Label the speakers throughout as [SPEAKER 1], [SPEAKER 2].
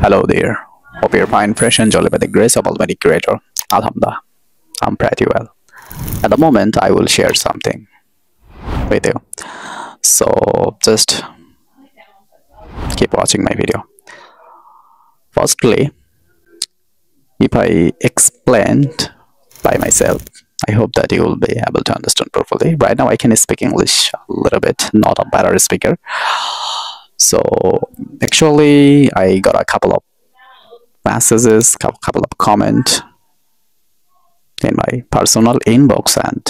[SPEAKER 1] Hello there. Hope you're fine, fresh, and jolly by the grace of Almighty Creator. Alhamdulillah. I'm pretty well. At the moment, I will share something with you. So just keep watching my video. Firstly, if I explained by myself, I hope that you will be able to understand properly. Right now, I can speak English a little bit, not a better speaker. So actually, I got a couple of messages, couple of comments in my personal inbox and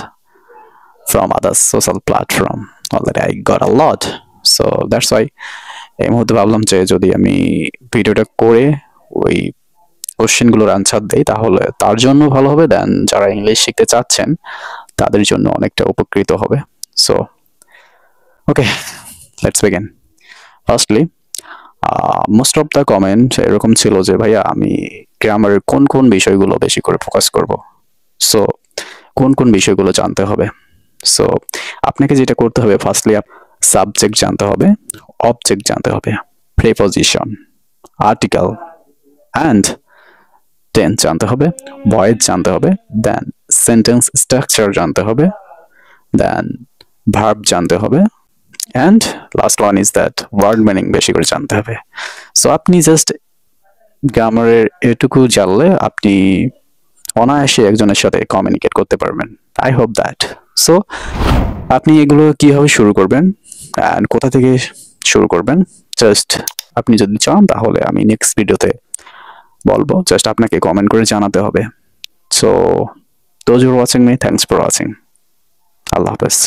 [SPEAKER 1] from other social platform. Already I got a lot. So that's why এই মুহূর্তে ভাবলাম যে যদি আমি ভিডিওটা করে ওই কোশ্চেনগুলোর answer দেই তাহলে তার জন্য ভালো হবে, দেন যারা ইংলিশ শিখতে চাচ্ছেন তাদের জন্য অনেকটা উপকৃত হবে। So okay, let's begin. Firstly most of the comment এরকম ছিল যে ভাইয়া আমি গ্রামারের কোন কোন বিষয়গুলো বেশি করে ফোকাস করব। সো কোন কোন বিষয়গুলো জানতে হবে। সো আপনাকে যেটা করতে হবে, ফার্স্টলি সাবজেক্ট জানতে হবে, অবজেক্ট জানতে হবে, প্রিপজিশন, আর্টিকেল অ্যান্ড টেন্স জানতে হবে, ভয়েস জানতে হবে, দেন সেন্টেন্স স্ট্রাকচার জানতে হবে, দেন ভার্ব জানতে হবে, and last one is that word meaning বেশি করে জানতে হবে। সো আপনি জাস্ট গ্রামারের এটুকু জানলে আপনি অনায়াসে একজনের সাথে কমিউনিকেট করতে পারবেন। I hope that. সো আপনি এগুলো কিভাবে শুরু করবেন অ্যান্ড কোথা থেকে শুরু করবেন, জাস্ট আপনি যদি চান তাহলে আমি নেক্সট ভিডিওতে বলবো, জাস্ট আপনাকে কমেন্ট করে জানাতে হবে। So those you are watching me, thanks for watching. আল্লাহ হাফেজ।